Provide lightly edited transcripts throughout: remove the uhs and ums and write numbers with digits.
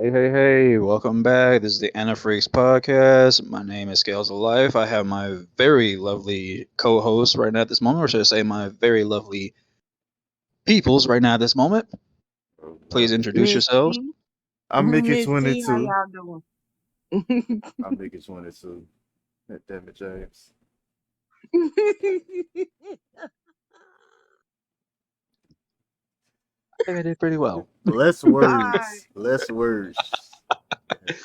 Hey, welcome back. This is the Anna Freaks podcast. My name is Scales of Life. I have my very lovely co host right now at this moment, or should I say, my very lovely peoples right now at this moment. Oh, Please wow. introduce Miss yourselves. T, I'm Mickey Miss T, how 22. y'all doing? I'm Mickey 22. Damn it, James. I think I did pretty well. Less Alright, words. Less words.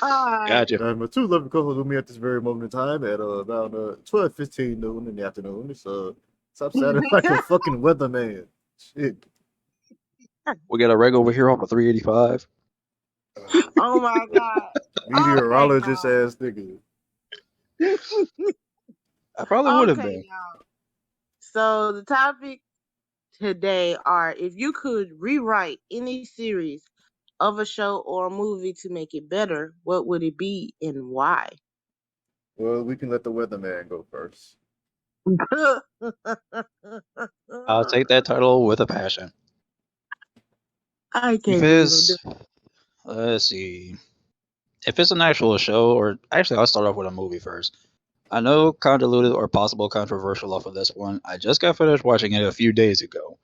alright. Gotcha. My two lovely co-hosts with me at this very moment in time at about 12:15 noon in the afternoon. Stop sounding like a fucking weatherman. Shit. We got a reg over here off of 385. Uh, Oh my God. Okay, meteorologist y'all. ass nigga. I probably would have Okay, been. y'all. So the topic today are if you could rewrite any series of a show or a movie to make it better, what would it be and why? Well, we can let the weatherman go first. I'll take that title with a passion. I If can't believe I'm doing. it's, let's see, if it's an actual show, or actually, I'll start off with a movie first. I know convoluted or possible controversial off of this one. I just got finished watching it a few days ago.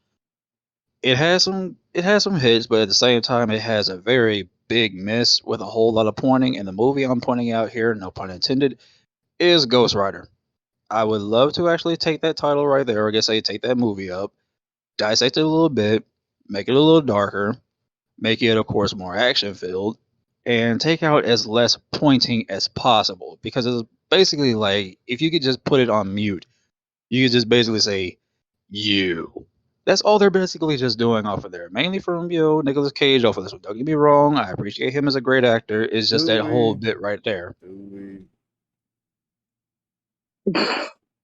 It has some hits, but at the same time it has a very big miss with a whole lot of pointing, and the movie I'm pointing out here, no pun intended, is Ghost Rider. I would love to actually take that title right there, or I guess say take that movie up, dissect it a little bit, make it a little darker, make it of course more action filled, and take out as less pointing as possible. Because it's basically like if you could just put it on mute, you could just basically say you. That's all they're basically just doing off of there. Mainly from Nicolas Cage off of this one. Don't get me wrong, I appreciate him as a great actor. It's just Do that whole we? bit right there. Do we?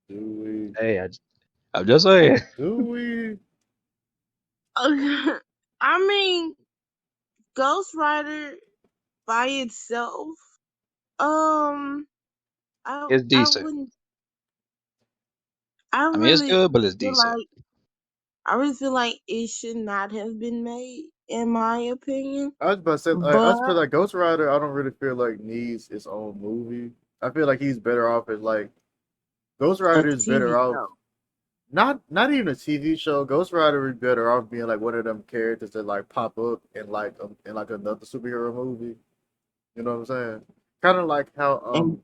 Do we? Hey, I'm just saying. Do we? I mean, Ghost Rider by itself, um, It's I decent. wouldn't. I I mean, it's really good, but it's feel decent. like I really feel like it should not have been made, in my opinion. I was about to say, I But just feel like Ghost Rider. I don't really feel like needs its own movie. I feel like he's better off as like Ghost a Rider is TV better off. show. Not even a TV show. Ghost Rider is better off being like one of them characters that like pop up in like another superhero movie. You know what I'm saying? Kind of like how And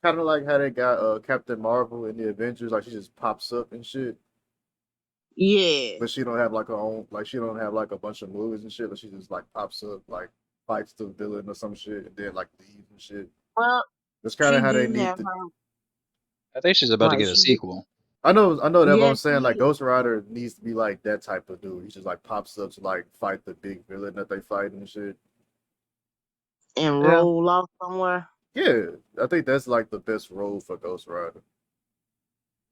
kind of like how they got Captain Marvel in the Avengers. Like she just pops up and shit, yeah, but she don't have like her own. Like she don't have like a bunch of movies and shit. But she just like pops up like fights the villain or some shit, and then like leaves and shit. well, That's kind of she how they do need have to. her I think she's about to right. get a sequel. I know that. What I'm Yes, saying, like she is, Ghost Rider needs to be like that type of dude. He just like pops up to like fight the big villain that they fight and shit. and Yeah, roll off somewhere. Yeah, I think that's like the best role for Ghost Rider.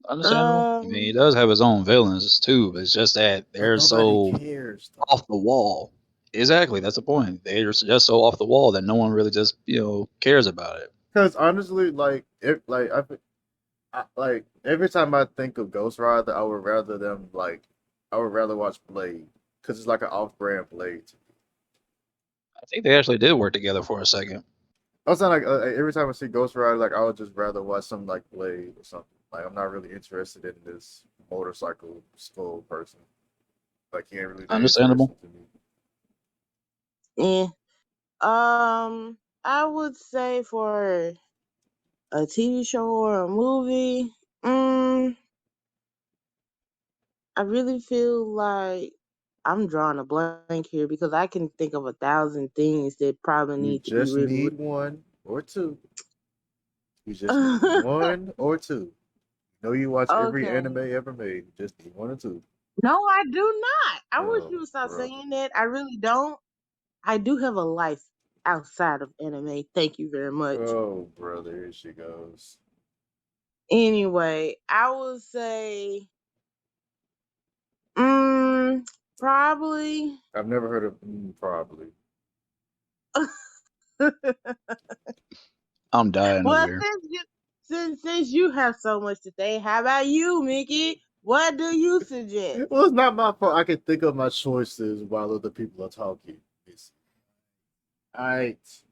understandable. I mean, he Um, does have his own villains too, but it's just that But they're nobody so cares though. off the wall. Exactly, that's the point. They're just so off the wall that no one really just cares about it. Because honestly, like if like every time I think of Ghost Rider, I would rather watch Blade because it's like an off-brand Blade. I think they actually did work together for a second. I was saying like every time I see Ghost Rider, like I would just rather watch something like Blade or something. Like I'm not really interested in this motorcycle skull person. Like he ain't really that Understandable. interesting to me. yeah. I would say for a TV show or a movie, I really feel like I'm drawing a blank here because I can think of 1,000 things that probably You need to be just written. need one or two. You just need one or two. You know you watch every Okay. anime ever made. You just need one or two. No, I do not. I wish Oh, you would stop brother. saying that. I really don't. I do have a life outside of anime. Thank you very much. Oh, brother. Here she goes. Anyway, I would say, mm, probably. I've never heard of probably. I'm dying over Well, here. since you have so much to say, how about you, Mickey? What do you suggest? Well, it's not my fault. I can think of my choices while other people are talking. Alright.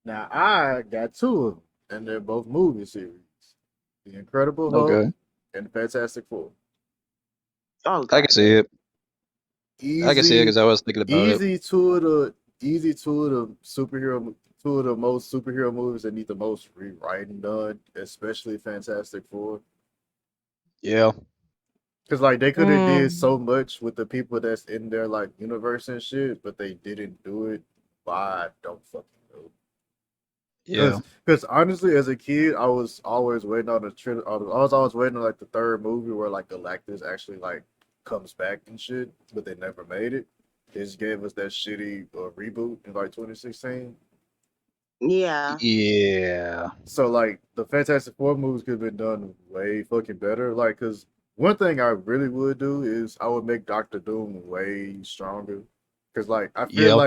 Now I got two of them, and they're both movie series: The Incredible Hulk Okay, and Fantastic Four. Oh I can god see damn. it. I can see it Easy, because I was thinking about it. easy two of the easy two of the most superhero movies that need the most rewriting done, especially Fantastic Four. Yeah, Cause like they could have did Mm, so much with the people that's in their like universe and shit, but they didn't do it. Why? I don't fucking know. yeah, Cause honestly, as a kid, I was always waiting on I was always waiting on like the third movie where like Galactus actually like comes back and shit, but they never made it. They just gave us that shitty reboot in like 2016. yeah. yeah, So like the Fantastic Four movies could have been done way fucking better. Like, cause one thing I really would do is I would make Doctor Doom way stronger. Cause like yeah,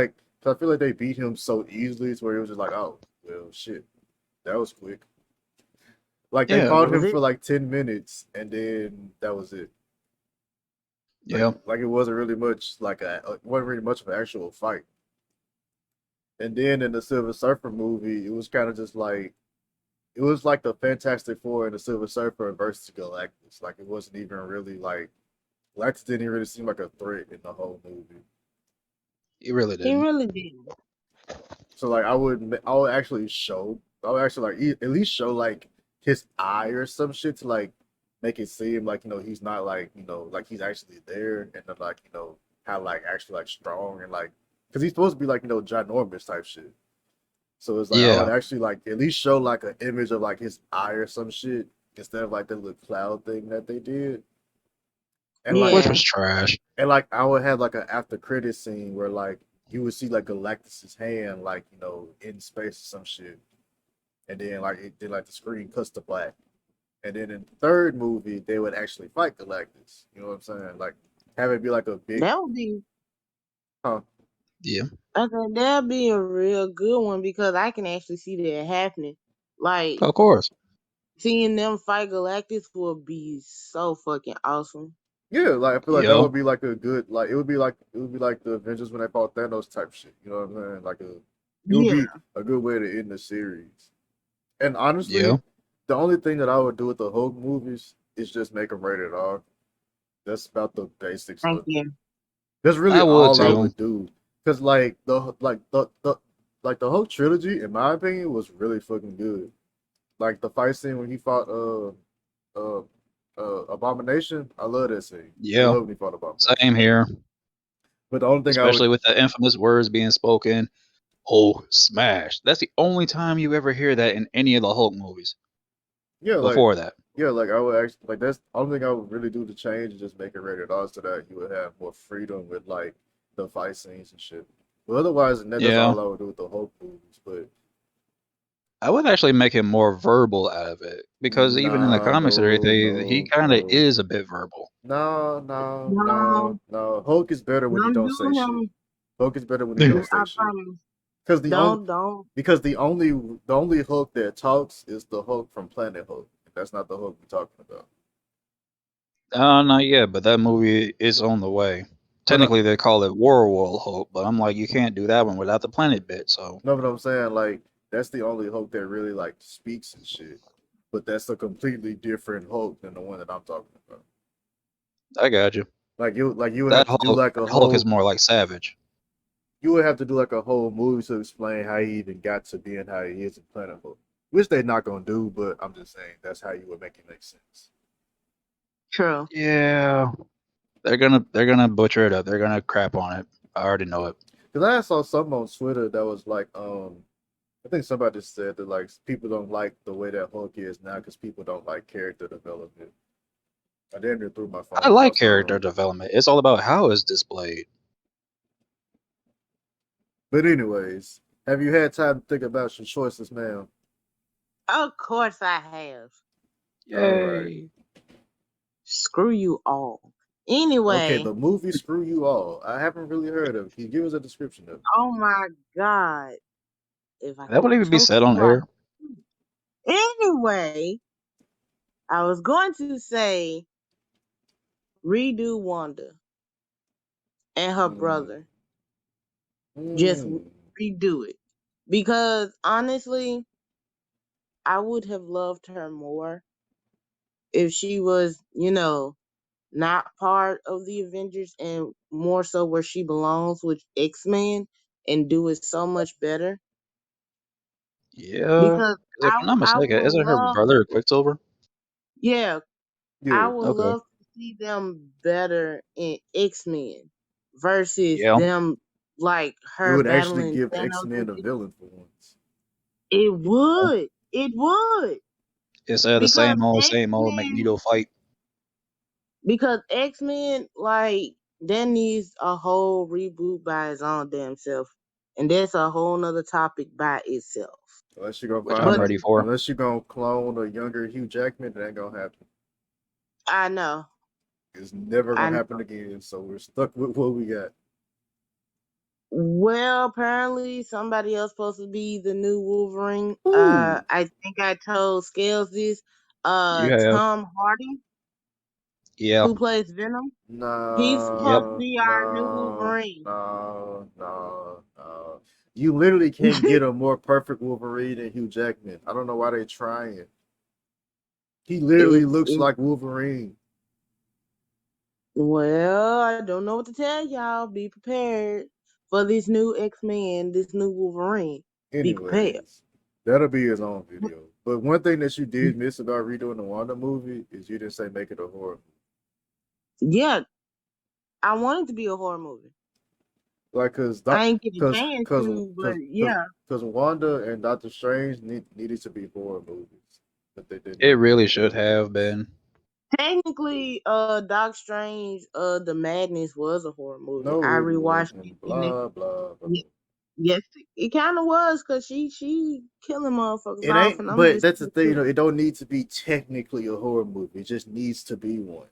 I feel like they beat him so easily to where it was just like, oh well, shit, that was quick. Like they yeah, That fought was him it. for like 10 minutes and then that was it. yeah, Like it wasn't really much it wasn't really much of an actual fight. And then in the Silver Surfer movie, it was kind of just like it was like the Fantastic Four and the Silver Surfer versus Galactus. Like it wasn't even really like Galactus didn't really seem like a threat in the whole movie. he really He didn't. really did. So like I would actually at least show like his eye or some shit to like make it seem like he's not like like he's actually there and then like how like actually like strong and like because he's supposed to be like ginormous type shit. So it's like I would Yeah, actually like at least show like an image of like his eye or some shit instead of like the little cloud thing that they did. And like which Yeah. was trash. I would have like an after credit scene where like you would see like Galactus's hand like in space or some shit, and then like it did like the screen cuts to black, and then in the third movie they would actually fight Galactus. You know what I'm saying? Like have it be like a big That would be huh? Yeah, I think that'd be a real good one because I can actually see that happening. Like of course. seeing them fight Galactus would be so fucking awesome. Yeah, like I feel like that Yeah, would be like a good like it would be like the Avengers when they fought Thanos type shit. You know what I'm saying? It would Yeah. be a good way to end the series. And yeah, honestly, the only thing that I would do with the Hulk movies is just make them rated R. That's about the basics Thank of it. you. That's really I would all I too. would do. Cause like the whole trilogy, in my opinion, was really fucking good. Like the fight scene when he fought uh Abomination, I love that scene. I Yeah, love when he fought Abomination. same here. But the only thing I would Especially with the infamous words being spoken. Oh, smash! That's the only time you ever hear that in any of the Hulk movies. yeah, like Before that, like I would actually like that's the only thing I would really do to change is just make it rated R so that you would have more freedom with like the fight scenes and shit. But otherwise, that's yeah, all I would do with the Hulk movies. But I would actually make him more verbal out of it because even in the nah, comics and no, everything, he no, kind of no, is a bit verbal. no, no, No, no, no. Hulk is better when he don't don't do say shit. him. Hulk is better when he don't say I shit. promise. Because the only Don't. because the only Hulk that talks is the Hulk from Planet Hulk. That's not the Hulk we're talking about. Not yet, but that movie is on the way. No, no, Technically, they call it War World Hulk, but I'm like, you can't do that one without the planet bit. So no, but I'm saying like that's the only Hulk that really like speaks and shit. But that's a completely different Hulk than the one that I'm talking about. I got you. Like you would That have to do Hulk, like a that Hulk is whole more like Savage. you would have to do like a whole movie to explain how he even got to being how he is in Planet Hulk. Which they're not gonna do, but I'm just saying that's how you would make it make sense. True. Yeah, they're gonna butcher it up. They're gonna crap on it. I already know it. Because I saw something on Twitter that was like, I think somebody said that like people don't like the way that Hulk is now because people don't like character development. I damn near threw my I phone like across the character room. development. It's all about how it's displayed. But anyways, have you had time to think about your choices, ma'am? Of course I have. All right. Yay! Screw you all. Okay, Anyway, the movie Screw You All. I haven't really heard of it. Can you give us a description of it? oh my god. If I That would could even be choke said on you out. air. Anyway, I was going to say redo Wanda and her Mm. brother. Just Mm. redo it. Because honestly, I would have loved her more if she was, not part of the Avengers and more so where she belongs with X-Men and do it so much better. Yeah, Because 'cause if I'm not I mistaken, would isn't her love, brother Quicksilver? yeah, I Yeah, would Okay. love to see them better in X-Men versus Yeah. them like it her would actually battling give X Thanos. Men a villain for once. It Yeah. would. It would. Instead of the Because same old X-Men Magneto fight. because X-Men like that needs a whole reboot by its own damn self. And that's a whole nother topic by itself. Unless you're gonna Which I'm find But a, ready for. unless you're gonna clone a younger Hugh Jackman, it ain't gonna happen. I know. It's never I gonna know. happen again. So we're stuck with what we got. Well, apparently somebody else supposed to be the new Wolverine. Ooh, I think I told Scales this. You have. Tom Hardy, Yeah. who plays Venom, he's Yep. supposed to no, be our new no, Wolverine. no, no, no. You literally can't get a more perfect Wolverine than Hugh Jackman. I don't know why they're trying. He literally it's looks it, like Wolverine. well, I don't know what to tell y'all. Be prepared for this new X-Men, this new Wolverine. Be prepared. Anyways, that'll be his own video. But one thing that you did miss about redoing the Wanda movie is you didn't say make it a horror. Yeah, I want it to be a horror movie. Like, I ain't get a cause, chance cause, to, but cause, cause, yeah. cause Wanda and Doctor Strange needed to be horror movies, but they didn't It make them really into should movie have movies. been. Technically, Doc Strange, The Madness was a horror movie. I No, it rewatched it wasn't. and Blah blah blah. yes, it kind of was because she killing motherfuckers It off, ain't, and I'm but just that's the thing. It don't need to be technically a horror movie. It just needs to be one.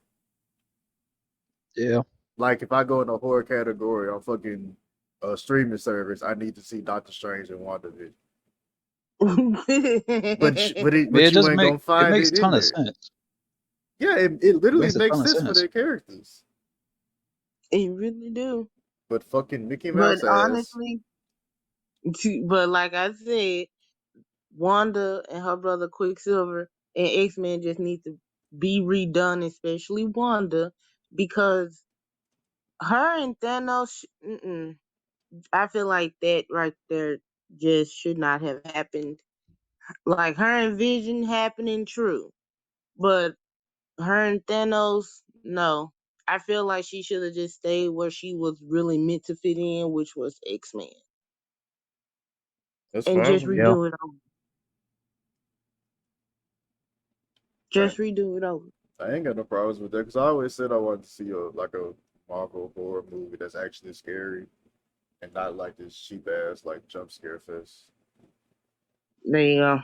Yeah. Like if I go in the horror category on fucking streaming service, I need to see Doctor Strange and WandaVision. I mean, But you ain't gonna it find makes it a in ton of there. sense. Yeah, it It literally makes a makes ton of sense for sense. their characters. it really do. But fucking Mickey But Mouse ass. honestly, but like I said, Wanda and her brother Quicksilver and X Men just need to be redone, especially Wanda, because her and Thanos. I feel like that right there just should not have happened. Like her and Vision happening, true, but her and Thanos, no. I feel like she should have just stayed where she was really meant to fit in, which was X-Men, That's and fine just with me. Yeah. redo it over. I, Just redo it over. I ain't got no problems with that because I always said I wanted to see a Marvel horror movie that's actually scary and not like this cheap ass like jump scare fest. There you go.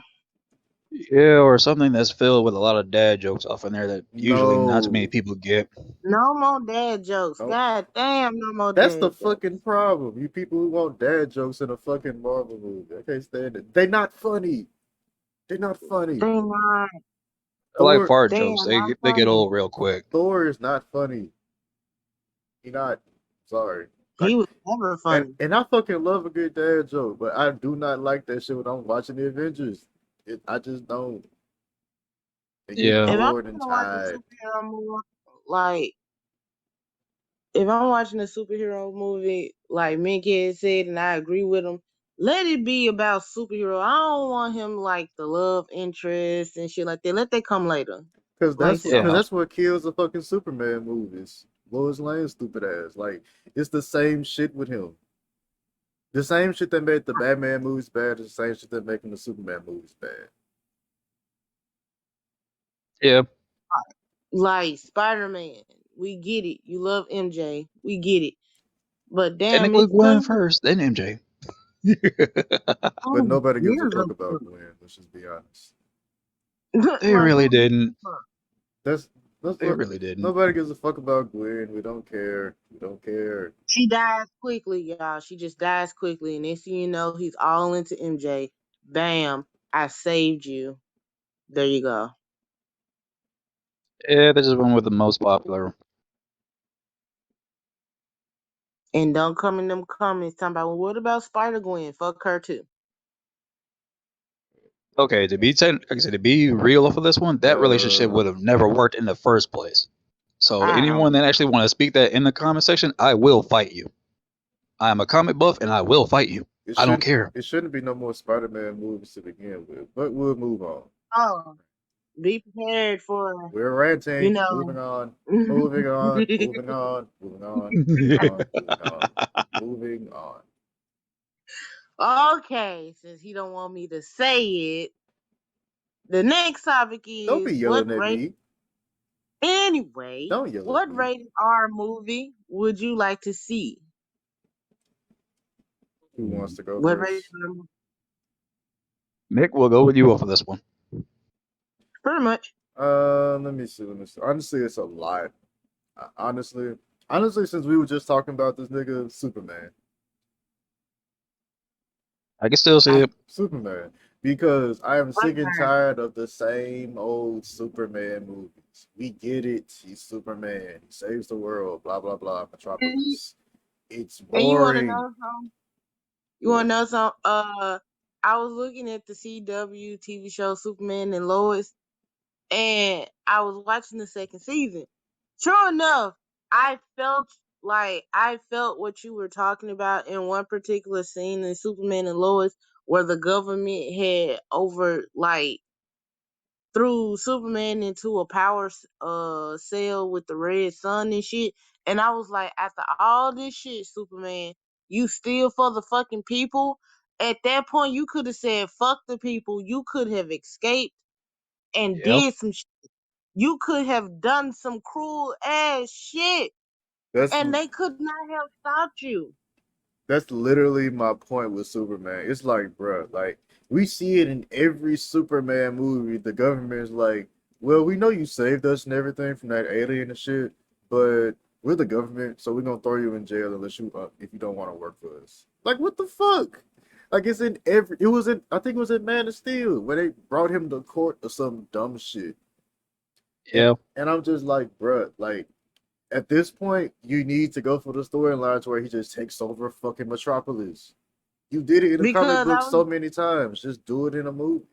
Yeah, or something that's filled with a lot of dad jokes off in there that usually not too many No, people get. No more dad jokes. no, God damn, no more that's the dad fucking jokes. problem. You people who want dad jokes in a fucking Marvel movie, I can't stand it. They not funny. They're not funny. They not. I like Thor, fart They jokes. are not They get funny. old real quick. Thor is not funny. He not. Sorry. He Like, was never funny. and I fucking love a good dad joke, but I do not like that shit when I'm watching the Avengers. I just don't. They get Yeah. If I'm bored and gonna watch a tired. superhero movie, like if I'm watching a superhero movie, like Minky had said, and I agree with him, let it be about superhero. I don't want him like the love interest and shit like that. Let that come later. Like Yeah. so. That's what kills the fucking Superman movies. Lois Lane stupid ass. Like it's the same shit with him. The same shit that made the Batman movies bad is the same shit that making the Superman movies bad. Yeah. Like Spider Man, we get it. You love MJ, we get it. But damn, Technically it's Gwen clear. first, then MJ. But Oh, nobody gives a years fuck ago. about Gwen. Let's just be honest. They Like really who gives didn't. a fuck? That's that's They what really didn't. nobody gives a fuck about Gwen. We don't care. We don't care. She dies quickly, y'all. She just dies quickly, and next thing you know, he's all into MJ. Bam! I saved you. There you go. Yeah, they just went with the most popular. And don't come in them comments talking about, well, what about Spider Gwen? Fuck her too. Okay, like I said, to be real for this one, that relationship Uh, would have never worked in the first place. So I anyone don't. that actually want to speak that in the comment section, I will fight you. I am a comic buff and I will fight you. it I don't shouldn't care. it shouldn't be no more Spider-Man movies to begin with, but we'll move on. Oh, be prepared for, We're you ranting. know. Moving on. Moving on. Moving on. Moving on. Moving on. Moving on. Moving on. Okay, since he don't want me to say it, the next topic Don't is be what yelling at rate. me. Anyway, Don't yell at what me. rated R movie would you like to see? Who wants to go What rated first? R movie? Mick, we'll go with you for this one. Pretty much. Let me see. Let me see. Honestly, it's a lot. Honestly, since we were just talking about this nigga, Superman. I can still see I it. Superman. Because I am one sick and time. tired of the same old Superman movies. We get it. He's Superman. He saves the world. Blah blah blah. And Metropolis. It's you want to boring. know something? You want to What? know something? I was looking at the CW TV show Superman and Lois, and I was watching the second season. Sure enough, I felt what you were talking about in one particular scene in Superman and Lois, where the government had threw Superman into a power cell with the red sun and shit. And I was like, after all this shit, Superman, you still for the fucking people. At that point, you could have said, fuck the people. You could have escaped and Yeah. did some you could have done some cruel ass shit, That's and they could not have stopped you. That's literally my point with Superman. It's like, bruh, like we see it in every Superman movie. The government is like, well, we know you saved us and everything from that alien and shit, but we're the government, so we're gonna throw you in jail unless you if you don't want to work for us. Like, what the fuck? Like, it's in every. It was in. I think it was in Man of Steel where they brought him to court or some dumb shit, and Yeah. I'm just like, bruh, like at this point, you need to go for the storylines where he just takes over fucking Metropolis. You did it in a comic Because book so many times. Just do it in a movie.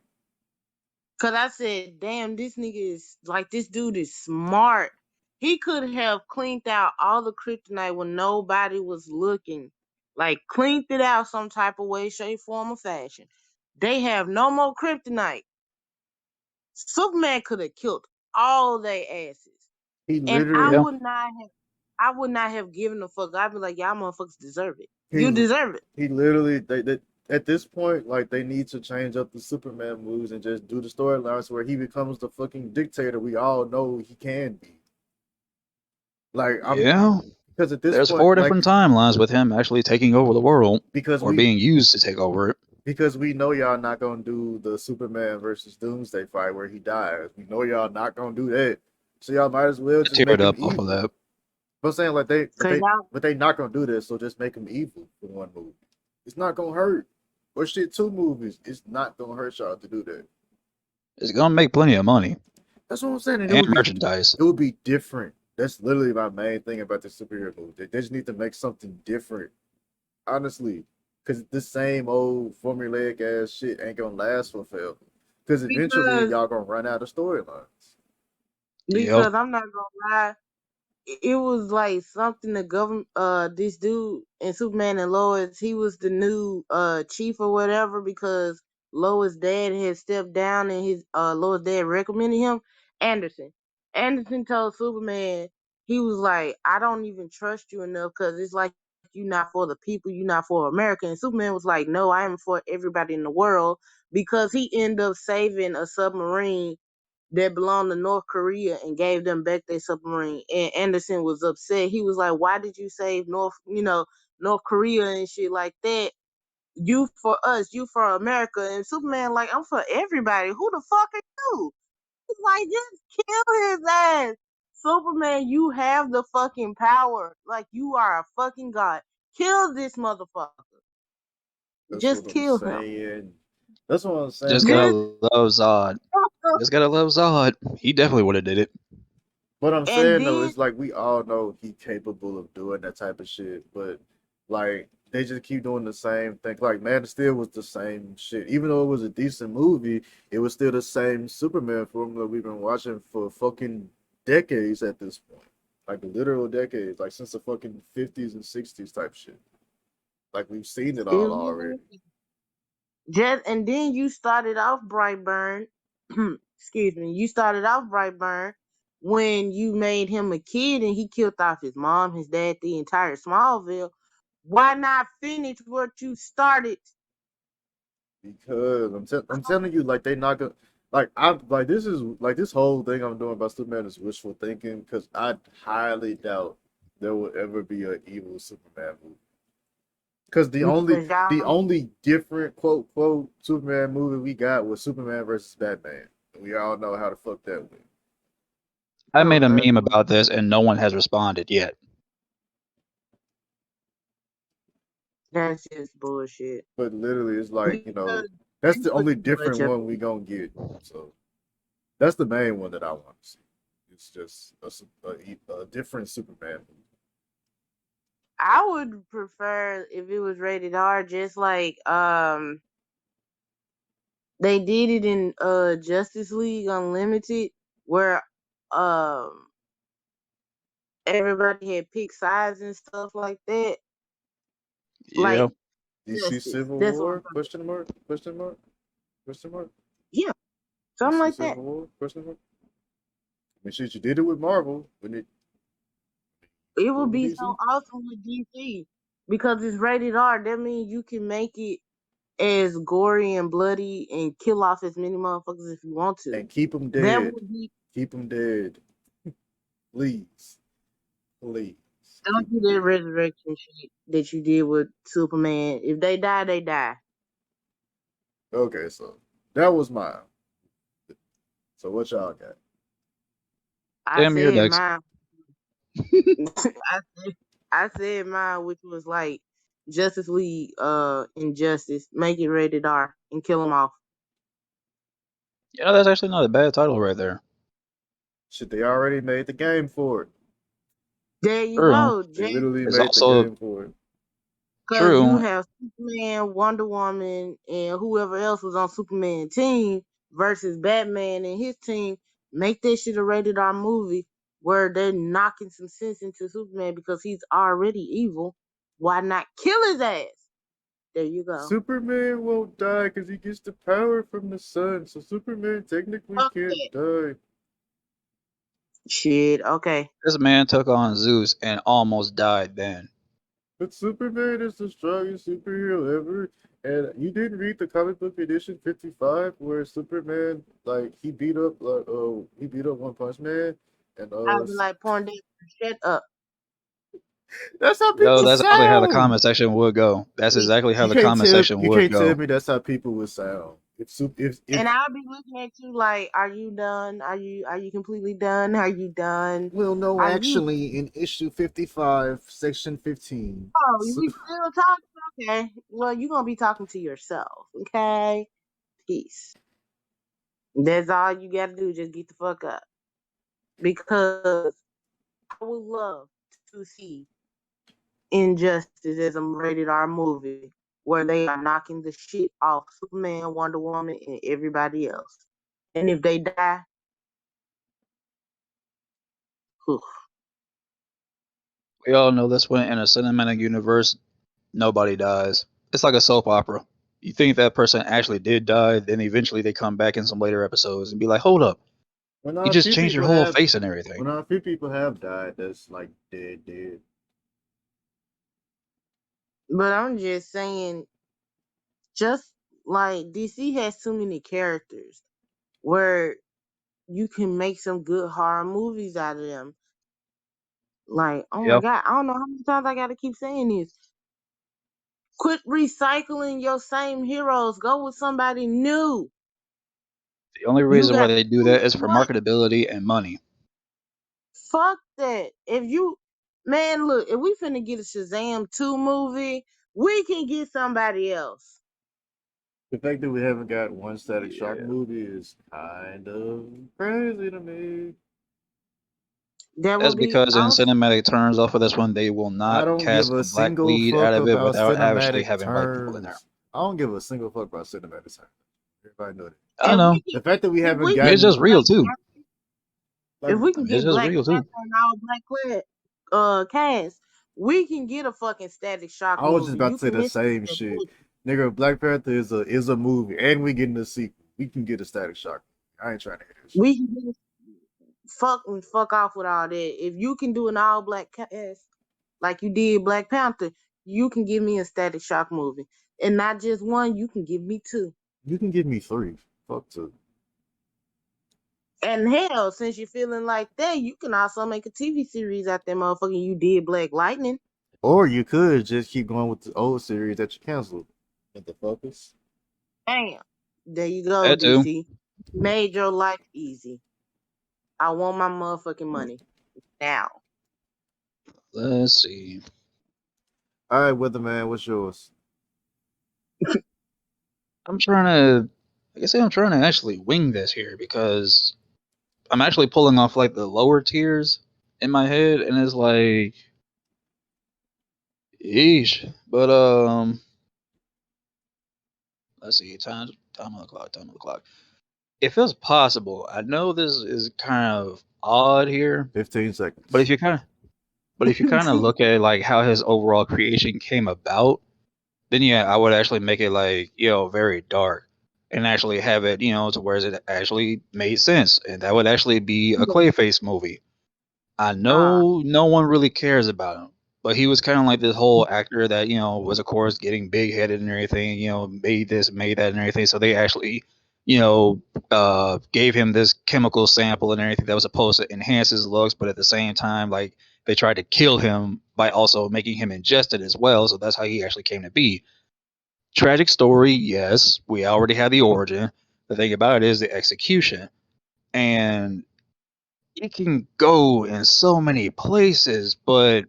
I said, damn, this nigga is like, this dude is smart. He could have cleaned out all the kryptonite when nobody was looking. Like, cleaned it out some type of way, shape, form, or fashion. They have no more kryptonite. Superman could have killed all their asses. He And Yeah. I would not have given a fuck. I'd be like, y'all motherfuckers deserve it. he You deserve it. he literally they at this point like they need to change up the Superman moves and just do the storylines where he becomes the fucking dictator we all know he can be. Like I'm Yeah. because at this There's point four like different timelines with him actually taking over the world because or we being used to take over it. we know y'all not gonna do the Superman versus Doomsday fight where he dies. We know y'all not gonna do that. So y'all might as well I just make teared him up off of evil. that. But I'm saying like Cause y'all, they not gonna do this, so just make him evil for one movie. It's not gonna hurt. Or shit, two movies. It's not gonna hurt y'all to do that. It's gonna make plenty of money That's what I'm saying. And and merchandise. it would be different. That's literally my main thing about the superhero movie. They just need to make something different. Honestly. Cause the same old formulaic ass shit ain't gonna last for forever. Cause eventually because y'all gonna run out of storylines. Yep. I'm not gonna lie, it was like something the government this dude in Superman and Lois, he was the new chief or whatever because Lois' dad had stepped down and his Lois' dad recommended him. Anderson. Anderson told Superman, he was like, I don't even trust you enough because it's like you not for the people, you not for America. And Superman was like, no, I am for everybody in the world because he ended up saving a submarine that belonged to North Korea and gave them back their submarine. And Anderson was upset. He was like, "Why did you save North Korea and shit like that? You for us, you for America." And Superman like, "I'm for everybody. Who the fuck are you?" He's like, "Just kill his ass." Superman, you have the fucking power. Like you are a fucking god. Kill this motherfucker. That's Just what I'm kill him. saying. That's what I'm saying. Just Like gotta Just love Zod. Just gotta love Zod. He definitely would have did it. What I'm And saying though then is like we all know he capable of doing that type of shit, but like they just keep doing the same thing. Like Man of Steel was the same shit. Even though it was a decent movie, it was still the same Superman formula we've been watching for fucking decades at this point. Like literal decades, like since the fucking 50s and 60s type shit. Like we've seen it all already. just and then you started off Brightburn. Excuse me. You started off Brightburn when you made him a kid and he killed off his mom, his dad, the entire Smallville. Why not finish what you started? Because I'm telling you, like they not gonna like I like this is like this whole thing I'm doing about Superman is wishful thinking because I highly doubt there will ever be an evil Superman movie. Because Because the y'all only different quote quote Superman movie we got was Superman versus Batman. And we all know how the fuck that went. I made a okay. meme about this and no one has responded yet. That's just bullshit. But literally, it's like Because that's they the put only too much different of one we gonna get. So that's the main one that I want to see. It's just a different Superman movie. I would prefer if it was rated R, just like they did it in Justice League Unlimited, where um everybody had picked sides and stuff like that. Yeah. Like DC Justice. Civil That's what I'm War? talking. Question mark? Question mark? Question mark? Yeah, something DC like that. Civil War? Question mark? I mean, shit, you did it with Marvel. When it It do it would with be so DC? awesome with DC because it's rated R. That means you can make it as gory and bloody and kill off as many motherfuckers if you want to. And keep them That dead. would be. Keep them dead. Please. Please. Don't Keep do them that dead. resurrection shit that you did with Superman. If they die, they die. Okay, so that was mine. So what y'all got? I Damn, you're said next. mine. I said, I said mine, which was like Justice League, Injustice. Make it rated R and kill them off. That's actually not a bad title right there. Shit, they already made the game for it. There you True. go, They Jay. literally It's made the also game for it. Because you true. have Superman, Wonder Woman, and whoever else was on Superman team versus Batman and his team. Make that shit a rated R movie where they're knocking some sense into Superman because he's already evil. Why not kill his ass? There you go. Superman won't die because he gets the power from the sun. So Superman technically Fuck can't that die. shit. Okay. This man took on Zeus and almost died then. But Superman is the strongest superhero ever. And you didn't read the comic book edition 55 where Superman he beat up One Punch Man and I'll be like, porn dick, shut up. that's how Yo, people that's actually how the sound. comment section would go. That's exactly how You the can't comment tell section you would can't tell go. me that's how people would sound. If And I'll be looking at you like, are you done? Are you completely done? Are you done? well no Are you actually in issue 55 section 15 Oh, we still talking? Okay. Well, you're gonna be talking to yourself, okay? Peace. That's all you gotta do, just get the fuck up. Because I would love to see Injustice as a rated R movie where they are knocking the shit off Superman, Wonder Woman, and everybody else. And if they die, whew, We all know this one in a cinematic universe, nobody dies. It's like a soap opera. You think that person actually did die, then eventually they come back in some later episodes and be like, hold up, when you a just few changed your people whole have face and everything. when a few people have died that's like dead. but I'm just saying, just like DC has too many characters where you can make some good horror movies out of them. Like, oh my Yep. god, I don't know how many times I gotta keep saying this. Quit recycling your same heroes. Go with somebody new. The only You reason why got they do too that is for much. marketability and money. Fuck that. If you man, look, if we finna get a Shazam 2 movie, we can get somebody else. The fact that we haven't got one Static Shock Yeah. movie is kind of crazy to me. That That's would be because in awesome. cinematic terms, off of this one, they will I not don't give cast a a black single lead out fuck of it about without actually cinematic having white people in there. terms. I don't give a single fuck about cinematic terms. Everybody know that. I If we know. can, The fact that we if haven't we I mean, can it's get just gotten real Black too. Panther, like if we I can mean, it's get just Black real too. Panther and all cast, we can get a fucking Static Shock I was just movie. about You to say can the miss same that shit. bullshit. Nigga, Black Panther is a movie, and we getting a sequel. We can get a Static Shock. I ain't trying to hear this shit. We can get fuck off with all that. If you can do an all black cast like you did Black Panther, you can give me a Static Shock movie, and not just one. You can give me two. You can give me three. Fuck two. And hell, since you're feeling like that, you can also make a TV series out there, motherfucker. You did Black Lightning. Or you could just keep going with the old series that you canceled. What the fuckers? Bam. There you go, That too. DC. Made your life easy. I want my motherfucking money now. Let's see. All right, Weatherman, what's yours? I'm trying to. Like I say, I'm trying to actually wing this here because I'm actually pulling off like the lower tiers in my head, and it's like, yeesh. But let's see. Time on the clock. Time on the clock. If it's possible, I know this is kind of odd here, 15 but seconds. if you kind of look at like how his overall creation came about, then yeah, I would actually make it like very dark, and actually have it to where it actually made sense, and that would actually be a Clayface movie. I Ah, know no one really cares about him, but he was kind of like this whole actor that was of course getting big headed and everything. Made this, made that, and everything. So they actually, you know, gave him this chemical sample and everything that was supposed to enhance his looks, but at the same time, like they tried to kill him by also making him ingested as well. So that's how he actually came to be. Tragic story, yes. We already had the origin. The thing about it is the execution, and it can go in so many places, but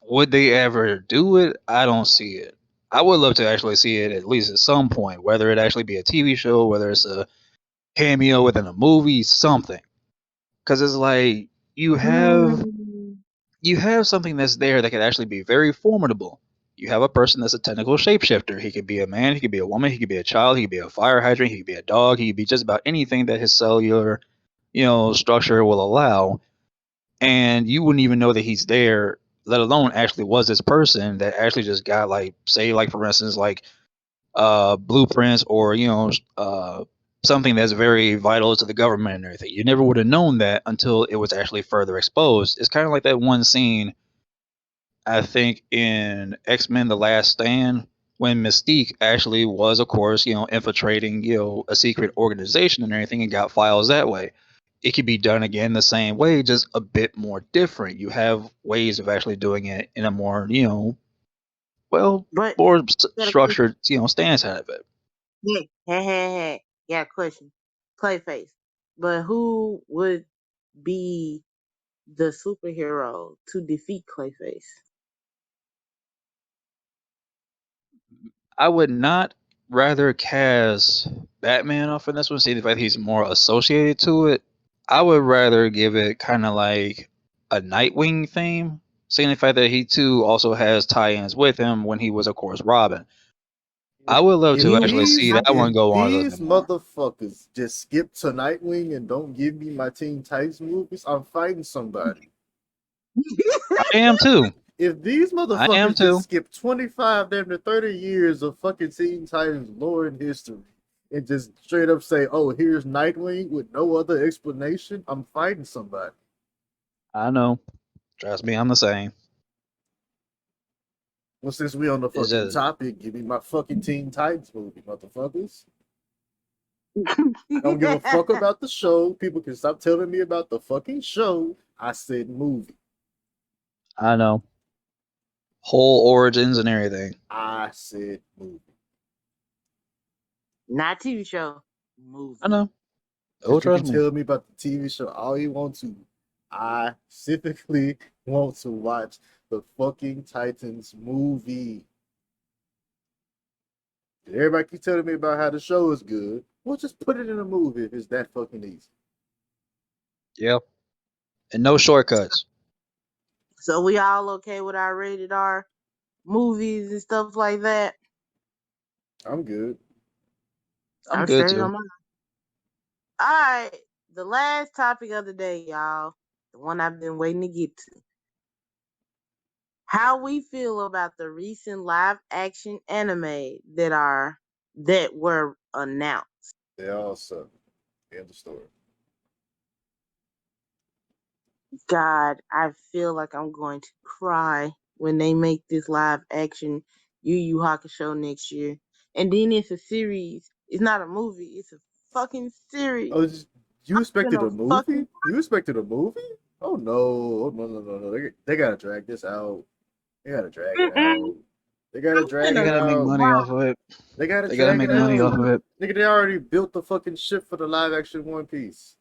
would they ever do it? I don't see it. I would love to actually see it at least at some point, whether it actually be a TV show, whether it's a cameo within a movie, something. Because it's like you have mm, you have something that's there that could actually be very formidable. You have a person that's a technical shapeshifter. He could be a man, he could be a woman, he could be a child, he could be a fire hydrant, he could be a dog, he could be just about anything that his cellular, structure will allow, and you wouldn't even know that he's there, let alone actually was this person that actually just got like, say, like for instance, like blueprints or something that's very vital to the government and everything. You never would have known that until it was actually further exposed. It's kind of like that one scene I think in X-Men: The Last Stand when Mystique actually was, of course, infiltrating, a secret organization and everything, and got files that way. It could be done again the same way, just a bit more different. You have ways of actually doing it in a more, well, but more got a question. structured, stance out of it. Hey. Yeah, question. Clayface. But who would be the superhero to defeat Clayface? I would not rather cast Batman off in this one, seeing the fact that he's more associated to it. I would rather give it kind of like a Nightwing theme, seeing the fact that he too also has tie-ins with him when he was, of course, Robin. I would love If to actually these see that if one go on a little these bit more. motherfuckers just skip to Nightwing and don't give me my Teen Titans movies, I'm fighting somebody. I am too. If these I am motherfuckers just too. skip 25, damn near 30 years of fucking Teen Titans lore and history and just straight up say, oh, here's Nightwing with no other explanation, I'm fighting somebody. I know. Trust me, I'm the same. Well, since we on the It's fucking just, topic, give me my fucking Teen Titans movie, motherfuckers. I don't give a fuck about the show. People can stop telling me about the fucking show. I said movie. I know. Whole origins and everything. I said movie. Not TV show, I movie. know. Oh, Because you can trust me. tell me about the TV show all you want to. I specifically want to watch the fucking Titans movie. Everybody keeps telling me about how the show is good. Well, just put it in a movie if it's that fucking easy. Yep. and no shortcuts. So we all okay with our rated R movies and stuff like that? I'm good. I'm I'm good straight too. on mine. All right, the last topic of the day, y'all. The one I've been waiting to get to. How we feel about the recent live action anime that were announced. They all suck. End of story. God, I feel like I'm going to cry when they make this live action Yu Yu Hakusho next year. And then it's a series. It's not a movie. It's a fucking series. Oh, you I'm expected gonna a movie? fucking. You expected a movie? Oh no! Oh no no no no! They gotta drag this out. They gotta drag it Mm-mm. out. They gotta I'm drag They it gonna gotta make out. money cry. off of it. They gotta They gotta drag make it money off out. of it. Nigga, they already built the fucking ship for the live action One Piece.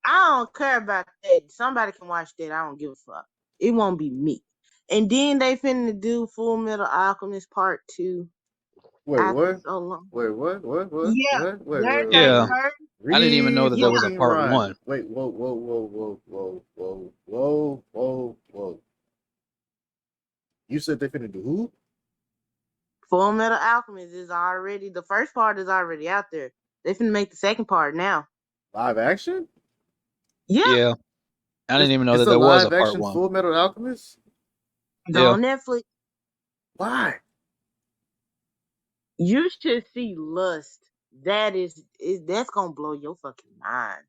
I don't care about that. Somebody can watch that. I don't give a fuck. It won't be me. And then they finna do Full Metal Alchemist Part 2 Wait, after what? so long. Wait, what? What? What? Yeah, What? everything Yeah, Wait. heard. I didn't even know that there was a Yeah, part Rerun. one. Wait, whoa, whoa, whoa, whoa, whoa, whoa, whoa, whoa, whoa. You said they finna do who? Full Metal Alchemist is already the first part is already out there. They finna make the second part now. Live action? Yeah, Yeah, I didn't even know It's that a there was a live part action one. Full Metal Alchemist? it's Yeah, on Netflix. Why? You should see Lust. That is that's gonna blow your fucking mind.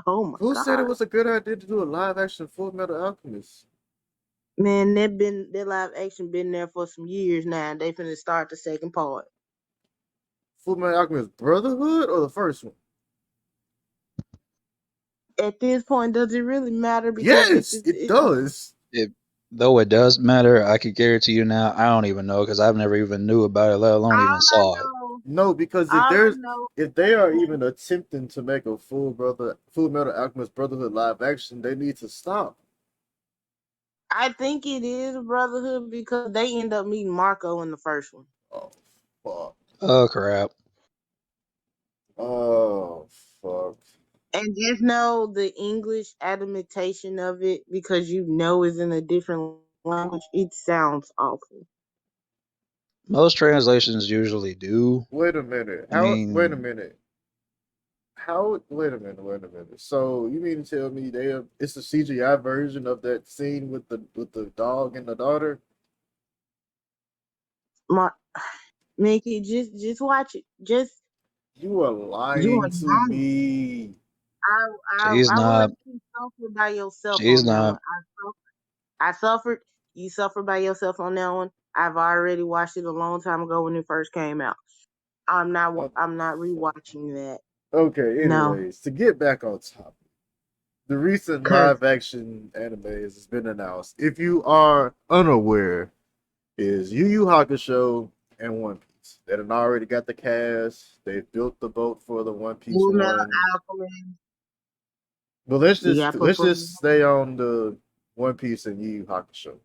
Oh my Who said it god. was a good idea to do a live action Full Metal Alchemist? Man, that live action been there for some years now. They finna start the second part. Full Metal Alchemist Brotherhood or the first one? At this point, does it really matter? Because Yes, it does. it, though it does matter, I could guarantee you now. I don't even know because I've never even knew about it, let alone even all I saw it. know, No, because all I know, if they are even attempting to make a Full Metal Alchemist Brotherhood live action, they need to stop. I think it is Brotherhood because they end up meeting Marco in the first one. Oh fuck. Oh crap! Oh fuck. And just know the English adaptation of it because you know it's in a different language. It sounds awful. Most translations usually do. Wait a minute. I How? Wait a mean, minute. How? Wait a minute. Wait a minute. So you mean to tell me it's the CGI version of that scene with the dog and the daughter? Mar- Mickey, just watch it. Just You are you lying are to young. me. she's I will let not. you suffer by yourself She's on that one. not. I suffered. You suffered by yourself on that one. I've already watched it a long time ago when it first came out. What the I'm not fuck? rewatching that. Okay. No, Anyways, to get back on topic, the recent cause live action anime has been announced. If you are unaware, is Yu Yu Hakusho and One Piece. They done already got the cast. They've built the boat for the One Piece Full Metal one. Alchemist. But You got to put let's Full just stay on the One Piece and Yu Yu Hakusho,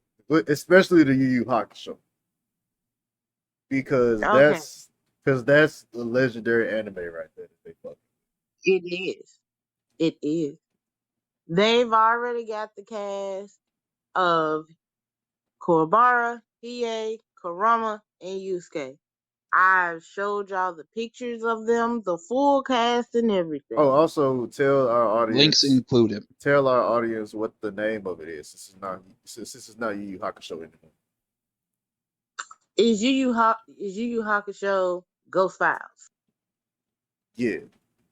especially the Yu Yu Hakusho, because Okay, that's the legendary anime right there. That they fucking. it is. It is. They've already got the cast of Korobara, Hiei, Kurama, and Yusuke. I've showed y'all the pictures of them, the full cast and Oh, everything. also Links included. tell our audience what the name of it is. This is not Yu Yu Hakusho anymore. Is Yu Yu Hakusho Ghost Files? Yeah,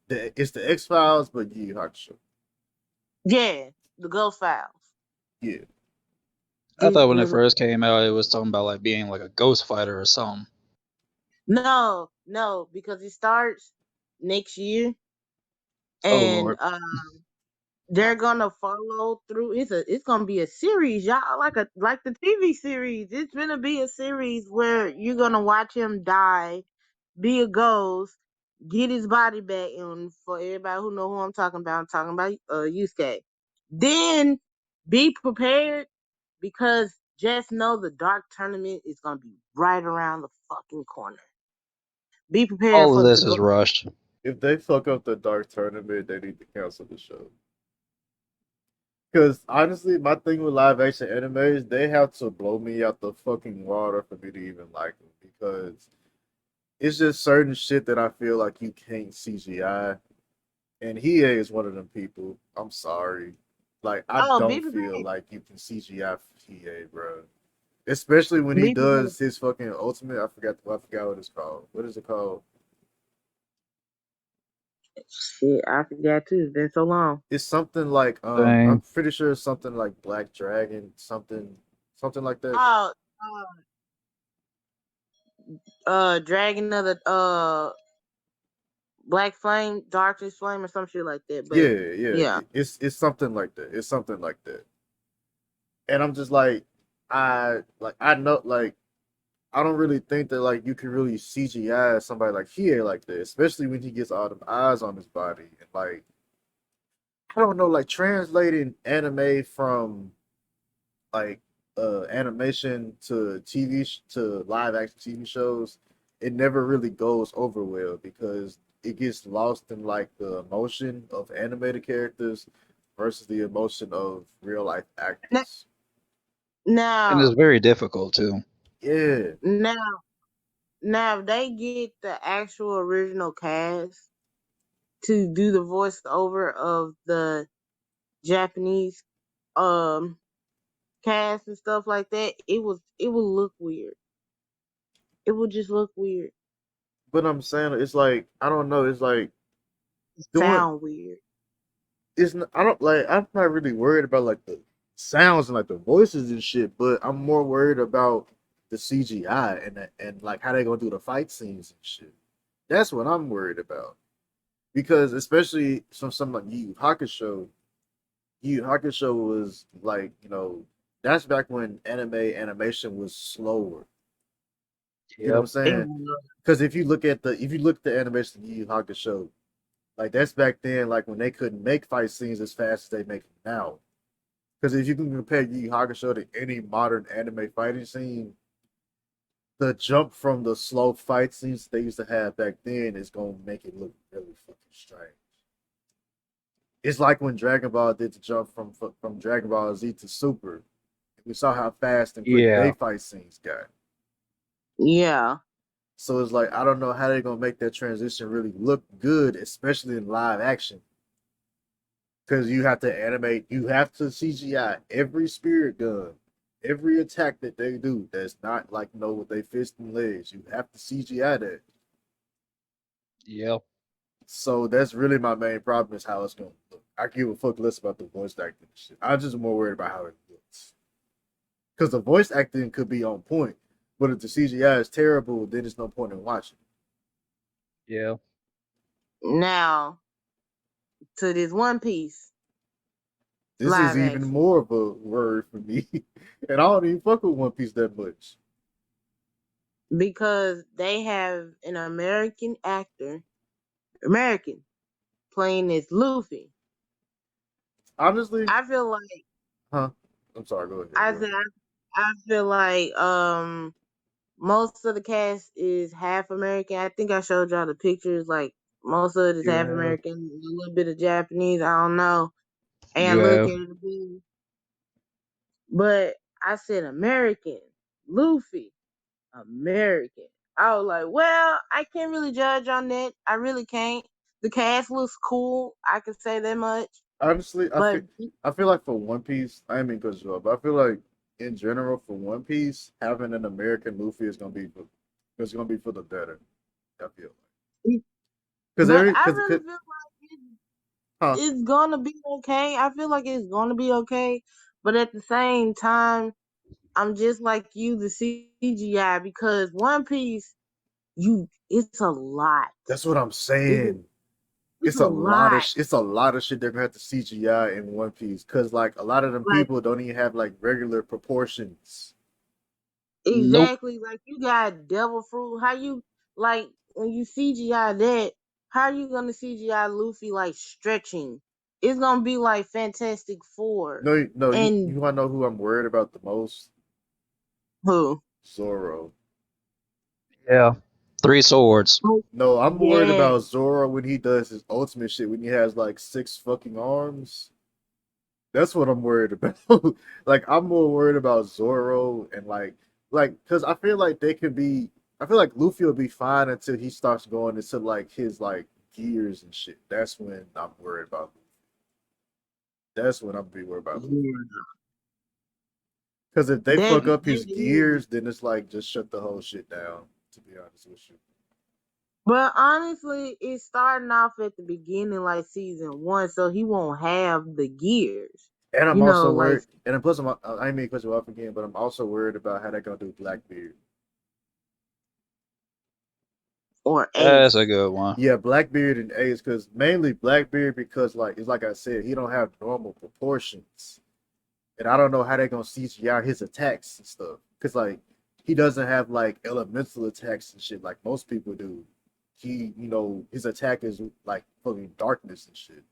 it's the X Files, but Yu Yu Hakusho. Yeah, the Ghost Files. Yeah. I This thought when it the first came out, it was talking about like being like a ghost fighter or something. no, because it starts next year, Oh and lord. they're gonna follow through. It's gonna be a series, y'all, like the TV series. It's gonna be a series where you're gonna watch him die, be a ghost, get his body back, and for everybody who know who I'm talking about Yusuke. Then be prepared because just know the dark tournament is gonna be right around the fucking corner. Be prepared All of for the this is go. rushed. If they fuck up the Dark Tournament, they need to cancel the show. Because honestly, my thing with live action animes, they have to blow me out the fucking water for me to even like them. Because it's just certain shit that I feel like you can't CGI. And Hiei is one of them people. I'm sorry. Like, I Oh, don't Beavis feel Bag. like you can CGI Hiei, bro. Especially when he Beavis Bag. does his fucking ultimate. I forgot what it's called. What is it called? Shit, I forgot too. It's been so long. It's something like I'm Same. pretty sure it's something like Black Dragon, something like that. Oh, Dragon of the Black Flame, Darkest Flame, or some shit like that. Yeah, But yeah. yeah, It's something like that. It's something like that. And I'm just like, I know like I don't really think that like you can really CGI somebody like he like that, especially when he gets all them eyes on his body and like I don't know, like translating anime from like animation to to live action TV shows, it never really goes over well because it gets lost in like the emotion of animated characters versus the emotion of real life N- actors. And now, it's very difficult too. Yeah, now, now, if they get the actual original cast to do the voiceover of the Japanese um cast and stuff like that, it would look weird. It would just look weird. but I'm saying it's like I don't know. It's like doing Sound weird. I don't like I'm not really worried about like the sounds and like the voices and shit, but I'm more worried about the CGI and like how they gonna do the fight scenes and shit. That's what I'm worried about. Because especially something like Yu Yu Hakusho, Yu Yu Hakusho was like, that's back when animation was slower. You know what I'm Yep. It saying? was. Because if you look at the animation of Yu Yu Hakusho, like that's back then, like when they couldn't make fight scenes as fast as they make them now. Because if you can compare Yu Yu Hakusho to any modern anime fighting scene, the jump from the slow fight scenes they used to have back then is gonna make it look really fucking strange. It's like when Dragon Ball did the jump from Dragon Ball Z to Super. We saw how fast and quick they Yeah. fight scenes got. Yeah. So it's like I don't know how they're gonna make that transition really look good, especially in live action. Because you have to animate, you have to CGI every spirit gun, every attack that they do. That's not like with their fist and legs. You have to CGI that. Yep. So that's really my main problem is how it's gonna look. I give a fuck less about the voice acting and shit. I'm just more worried about how it looks. Because the voice acting could be on point, but if the CGI is terrible, then there's no point in watching. Yeah. Now to this One Piece This is live even action more of a word for me, and I don't even fuck with One Piece that much. because they have an American actor, American, playing as Luffy. Honestly, I feel like huh? I'm sorry. Go ahead. I Go said ahead. I feel like most of the cast is half American. I think I showed y'all the pictures. Like most of it is You half have. American, a little bit of Japanese. I don't know. You And look have. at it, but I said American, Luffy, American. I was like, well, I can't really judge on that. I really can't. The cast looks cool. I can say that much. Honestly, But I feel like for One Piece, I ain't mean because but I feel like in general for One Piece, having an American Luffy is gonna be for the better. I feel like because but every I because really feel like huh? it's gonna be okay. I feel like it's gonna be okay. But at the same time, I'm just like you, the CGI, because One Piece, it's a lot. That's what I'm It's saying. it's a lot. It's a lot of shit they're gonna have to CGI in One Piece because like a lot of them Like people don't even have like regular proportions. Nope. exactly, like you got devil fruit. How you like when you CGI that? How are you gonna CGI Luffy like stretching? It's gonna be like Fantastic Four No, no, and you wanna know who I'm worried about the most? who? Zoro. Yeah. Three swords. Oh, No, I'm worried yeah, about Zoro when he does his ultimate shit when he has like six fucking arms. That's what I'm worried about. Like I'm more worried about Zoro and because I feel like they could be. I feel like Luffy will be fine until he starts going into like his like gears and shit. That's when I'm worried about. That's when I'm be worried about Luffy. Yeah. Because if they That fuck up that his is. gears, then it's like just shut the whole shit down. To be honest with you. But honestly, it's starting off at the beginning, like season one, so he won't have the gears. And I'm You also know, like worried. And plus, I ain't mean to cut you off again, but I'm also worried about how they're gonna do Blackbeard. or That's a Ace. good one. Yeah, Blackbeard and Ace, because mainly Blackbeard, because like it's like I said, he don't have normal proportions, and I don't know how they're gonna CGI his attacks and stuff, because like he doesn't have like elemental attacks and shit like most people do. His attack is like fucking darkness and shit.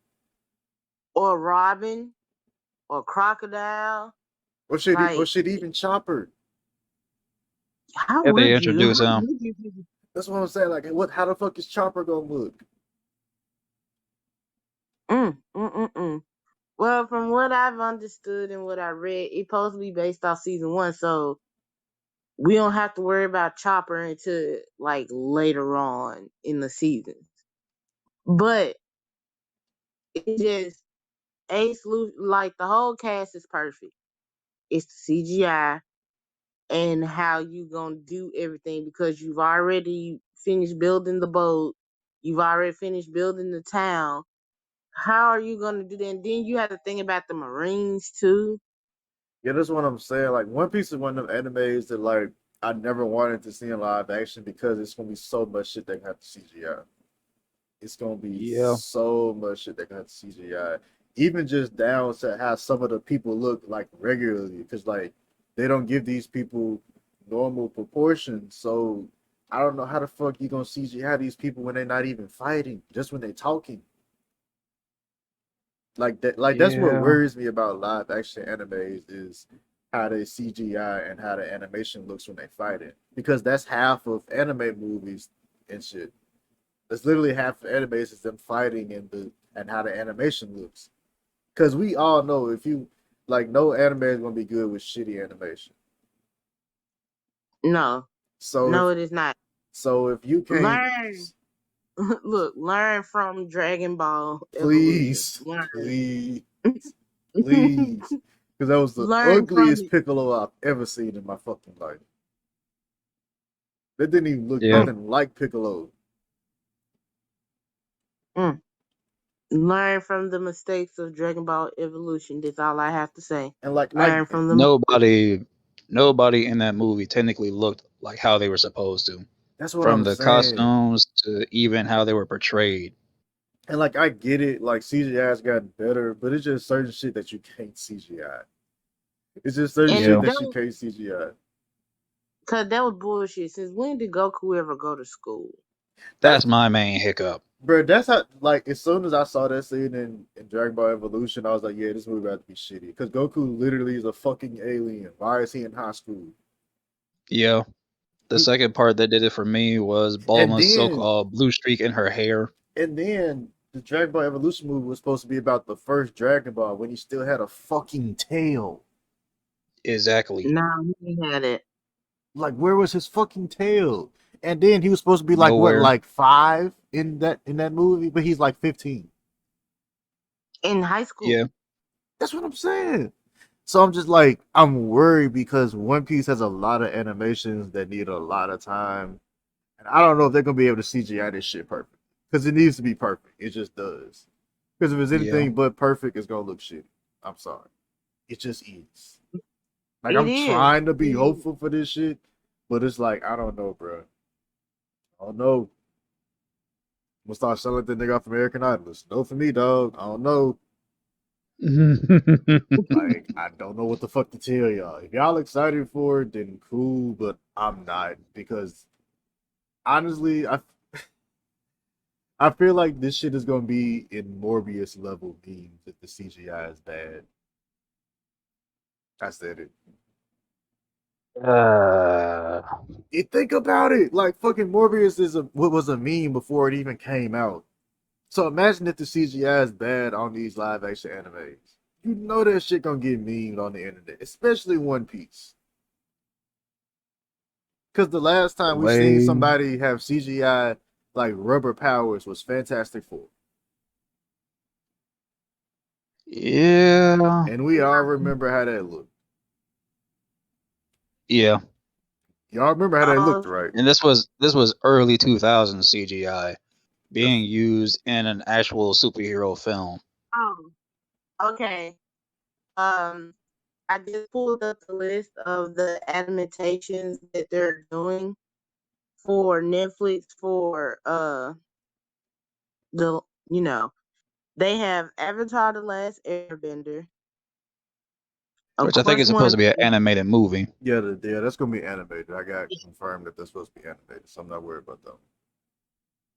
Or Robin or Crocodile. Or shit, Like, even Chopper. how If they would you? introduce How him, would you? That's what I'm saying. Like, what? How the fuck is Chopper gonna look? Mm, mm, mm, mm. Well, from what I've understood and what I read, it's supposed to be based off season one, so we don't have to worry about Chopper until like later on in the season. But it just like the whole cast is perfect. It's the CGI and how you gonna do everything because you've already finished building the boat, you've already finished building the town. How are you gonna do that? And then you have to think about the Marines too. Yeah, that's what I'm saying. Like, One Piece is one of them animes that like I never wanted to see in live action because it's gonna be so much shit they have to CGI. It's gonna be yeah, so much shit they have to CGI. Even just down to how some of the people look like regularly, because like they don't give these people normal proportions. So I don't know how the fuck you gonna CGI these people when they're not even fighting, just when they're talking. Like that, like that's what yeah, worries me about live action animes is how they CGI and how the animation looks when they fight it. Because that's half of anime movies and shit. That's literally half of anime is them fighting and how the animation looks. Because we all know if you like no anime is gonna be good with shitty animation. No, So no, if it is not. you can't Learn, look, learn from Dragon Ball Evolution. please, Learn, please, please. Because that was the learn from ugliest it. Piccolo I've ever seen in my fucking life. That didn't even look yeah. Mm, nothing like Piccolo. mm. Learn from the mistakes of Dragon Ball Evolution. That's all I have to say. And like I Learn from the mistakes. Nobody in that movie technically looked like how they were supposed to, that's what from I'm the saying. costumes to even how they were portrayed. And like I get it, like CGI's gotten better, but it's just certain shit that you can't CGI. It's just certain shit Yeah, And that that you was, can't CGI. cause that was bullshit. Since when did Goku ever go to school? that's That's my main hiccup. bro, that's how like as soon as I saw that scene in Dragon Ball Evolution, I was like, yeah, this movie about to be shitty. Because Goku literally is a fucking alien. Why is he in high school? Yeah, the He second part that did it for me was and Bulma's then so-called blue streak in her hair. the Dragon Ball Evolution movie was supposed to be about the first Dragon Ball when he still had a fucking tail. Exactly. No, he ain't had it Like, where was his fucking tail? And then he was supposed to be like what, Nowhere. like 5 in that movie, but he's like 15. in high Yeah. school. That's what I'm saying. So I'm just like, I'm worried because One Piece has a lot of animations that need a lot of time, and I don't know if they're gonna be able to CGI this shit perfect because it needs to be perfect. It just does. Because if it's Yeah. anything but perfect, it's gonna look shitty. I'm sorry. It just is. Like It I'm is. trying to It be is. hopeful for this shit, but it's like I don't know, bro. I don't know. I'm gonna start selling that nigga off American Idol. It's no for me, dog. I don't know. Like, I don't know what the fuck to tell y'all. If y'all excited for it, then cool, but I'm not because honestly, I feel like this shit is gonna be in Morbius level memes if the CGI is bad. I said it. uh, You think about it, like fucking Morbius is what was a meme before it even came out. So imagine if the CGI is bad on these live action animes. You know that shit gonna get memed on the internet, especially One Piece. Because the last The time we seen way, somebody have CGI like rubber powers was Fantastic Four, yeah, and we all remember how that looked. yeah. Y'all remember how that looked, Oh, right? And this was early 2000s CGI being used in an actual superhero film. oh, okay. Um, I just pulled up the list of the adaptations that they're doing for Netflix for the you know they have Avatar: The Last Airbender, of Which I think course is supposed one. to be an animated movie. Yeah, yeah, that's gonna be animated. I got confirmed that that's supposed to be animated, so I'm not worried about that.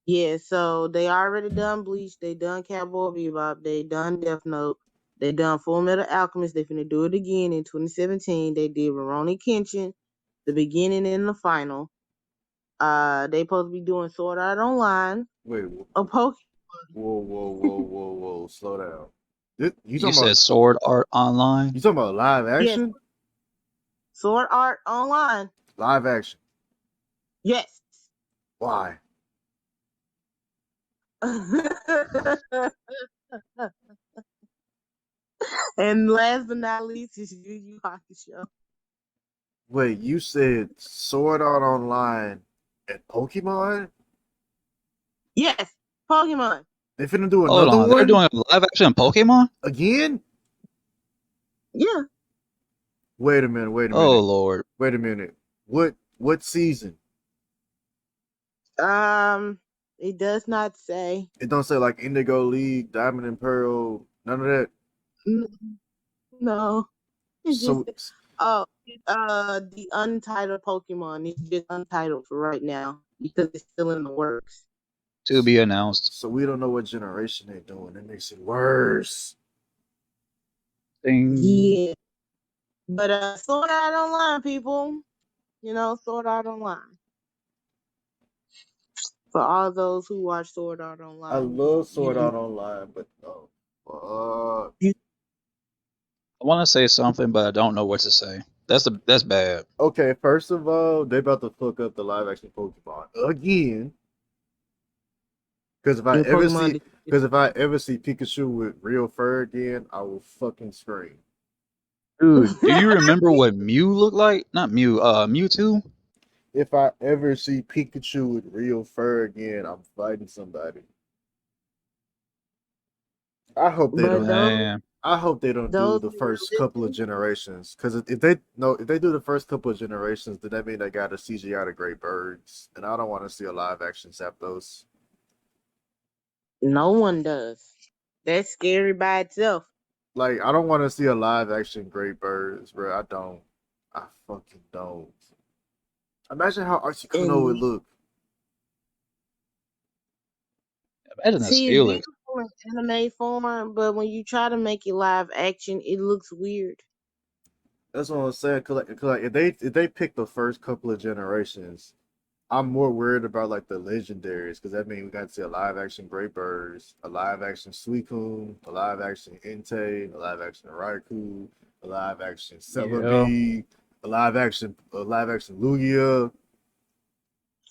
Yeah, so they already done Bleach, they done Cowboy Bebop, they done Death Note, they done Full Metal Alchemist. They finna do it again in 2017. They did Rurouni Kenshin, the beginning and the final. They supposed to be doing Sword Art Online, Wait, a Poke. whoa, slow down. You You talking about said Sword Art Online? live Yes, action? Sword Art Online. Live action. Yes. Why? And last but not least is Yu Yu Hakusho. Wait, you said Sword Art Online and Pokemon? Yes, Pokemon. They finna do Hold another on, they're one doing a live action Pokemon? again? Yeah. Wait a minute. Wait a Oh minute. lord. Wait a minute. What season? Um, it does not say. It don't say like Indigo League, Diamond and Pearl, none of that. N- No, it just So oh, the untitled Pokemon is just untitled for right now because it's still in the works. To be announced. so we don't know what generation they're doing. That makes it worse. Thing. Yeah, but Sword Art Online, people, Sword Art Online. For all those who watch Sword Art I Online, love Sword you Art Online, but oh, fuck. you I want to say something, but I don't know what to say. That's bad. Okay, first of all, they about to fuck up the live action Pokemon again. Because if I your ever Pokemon. see, because if I ever see Pikachu with real fur again, I will fucking scream. Dude, do you remember what Mew looked like? Not Mew, Mewtwo? If I ever see Pikachu with real fur again, I'm fighting somebody. I hope they But don't. Man, I hope they don't do those the who were first couple of listening, generations. Because if they no, if they do the first couple of generations, then that mean they got to CGI the Great Birds, and I don't want to see a live action Zapdos. no one does. That's scary by itself. Like I don't want to see a live action Great Birds, bro. I don't. I fucking don't. Imagine how Articuno And would look. imagine the see, it's Steelix. beautiful in anime form, but when you try to make it live action, it looks weird. That's what I'm saying. Cause like if they pick the first couple of generations, I'm more worried about like the legendaries because that means we got to see a live action Great Birds, a live action Suicune, a live action Entei, a live action Raikou, a live action Yeah, Celebi, a live action Lugia.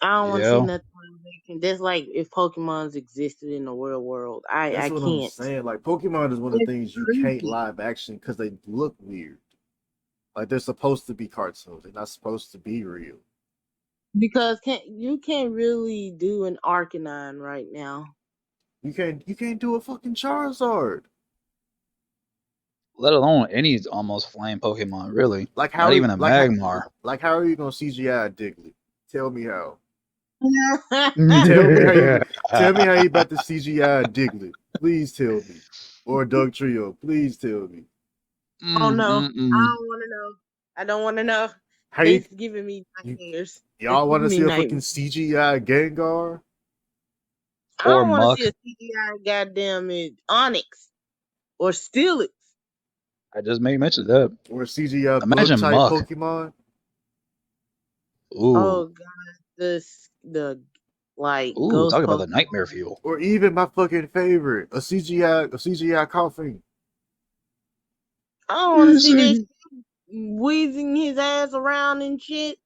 I don't want to see yeah. nothing live action. That's like if Pokemon's existed in the real world. I That's what I'm can't. saying. Like Pokemon is one of the It's things you can't creepy live action because they look weird. Like they're supposed to be cartoons. They're not supposed to be real. because you can't really do an Arcanine right now. You can't do a fucking Charizard. Let alone any almost flame Pokemon, really. Like Not how even a like how, Magmar. like how are you gonna CGI Diglett? Tell me how. Tell me how you Mm-mm. tell me how you about to CGI Diglett. Please tell me. Or Doug Trio. Please tell me. Oh no, I don't want to know. I don't want to know. How That's giving me you nightmares. That's y'all want to giving me see a fucking nightmares. CGI Gengar I Or don't want to see Muck. a CGI goddamn Onyx or Steelix. I just made mention of that. or a CGI bug Imagine type Muck. Pokemon? Ooh. Oh god, the like Ooh, ghost talk about the nightmare Pokemon. fuel. Or even my fucking favorite, a CGI coughing. I don't want to You see that see, shit wheezing his ass around and shit,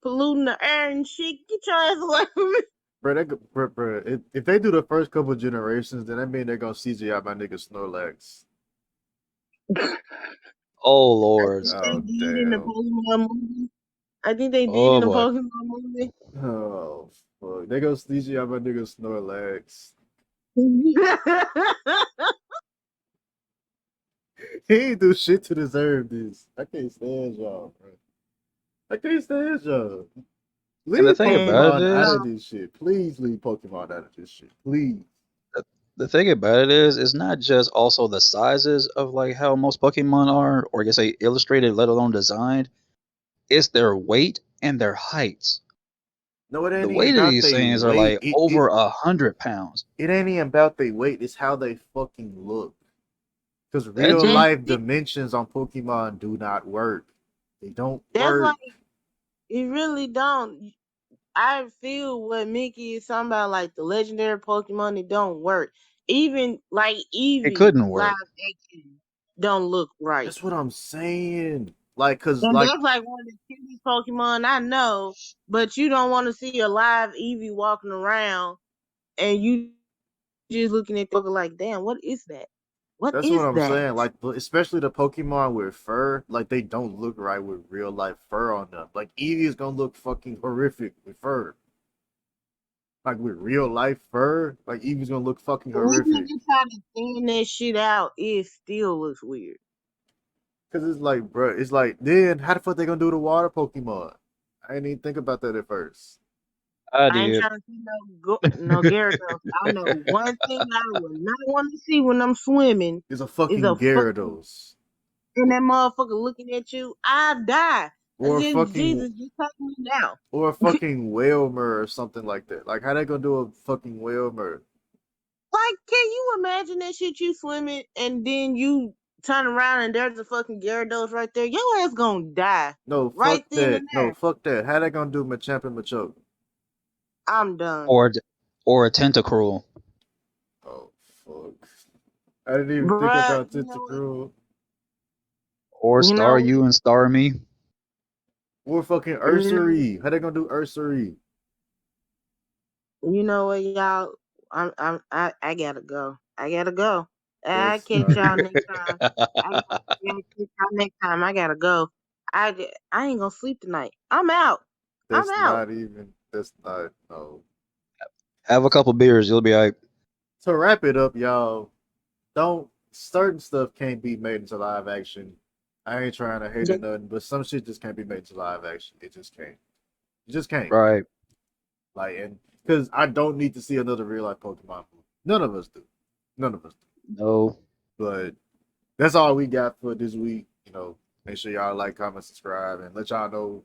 polluting the air and shit. Get your ass away from me. Bro, bro, if they do the first couple generations, then that mean they're gonna CGI my nigga Snorlax. oh I lords, think they Oh did in the damn. Pokemon movie. I think they did oh in the boy. Pokemon movie. Oh fuck. They go CGI my nigga Snorlax. He ain't do shit to deserve this. I can't stand y'all, bro. I can't stand y'all. And the Leave thing and about it Pokemon out is, of this shit. Please leave Pokemon out of this shit. Please. the, the thing about it is, it's not just also the sizes of like how most Pokemon are, or I guess say illustrated, let alone designed. It's their weight and their heights. No, it The ain't even weight of about these they things are weight. like over 100 pounds. It ain't even about they weight. It's how they fucking look. Because That real too. that's life dimensions on Pokemon do not work. They don't that's work. like it really don't. I feel what Mickey is talking about, like the legendary Pokemon, it don't work. Even like It Eevee couldn't live work. action don't look right. That's what I'm saying. Like, cause And like that's like one of the cutest Pokemon I know, but you don't want to see a live Eevee walking around and you just looking at the Pokemon like, damn, what is that? What that's what is I'm that? saying. Like, especially the Pokemon with fur, like they don't look right with real life fur on them. Like Eevee is gonna look fucking horrific with fur. Like with real life fur, like Eevee's gonna look fucking Even if horrific. you try to thin that shit out, it still looks weird. Cause it's like, bro, it's like, then how the fuck they gonna do the water Pokemon? I didn't even think about that at first. I I ain't did. trying to see no Gyarados. I know one thing I would not want to see when I'm swimming It's a is a fucking fucking Gyarados. and that motherfucker looking at you. I die. I Or a just fucking Jesus, just take me down. or a fucking Whalmer or something like that. Like how they gonna do a fucking Whalmer? Like, can you imagine that shit? You swimming and then you turn around and there's a fucking Gyarados right there. Your ass gonna die No, right fuck then that. and No, there. fuck that. How they gonna do Machamp and Machoke? I'm done, or or a Tentacruel, Oh fuck. I didn't even think bruh. about Tentacruel. or You know, Staryu and Starmie, Or fucking you know, Ursaring. How they gonna do Ursaring? you know what, y'all. I gotta go. I gotta go. I That's catch not y'all even next time. I gotta catch y'all next time. I gotta go. I ain't gonna sleep tonight. I'm out. I'm out. that's not no. have a couple beers, you'll be like, To wrap it up, y'all, don't certain stuff can't be made into live action. I ain't trying to hate or nothing, but some shit just can't be made into live action. It just can't. You just can't. right, Like, and because I don't need to see another real life Pokemon movie. None of us do. None of us do. no, But that's all we got for this week. Make sure y'all like, comment, subscribe, and let y'all know.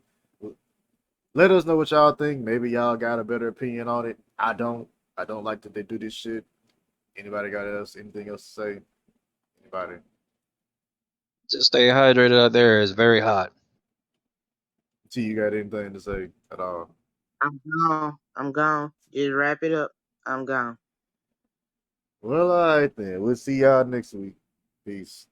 Let us know what y'all think. Maybe y'all got a better opinion on it. I don't. I don't like that they do this shit. Anybody got anything else to say? Anybody? just stay hydrated out there. It's very hot. T, you got anything to say at all? I'm gone. I'm gone. Just wrap it up. I'm gone. Well, all right then. We'll see y'all next week. Peace.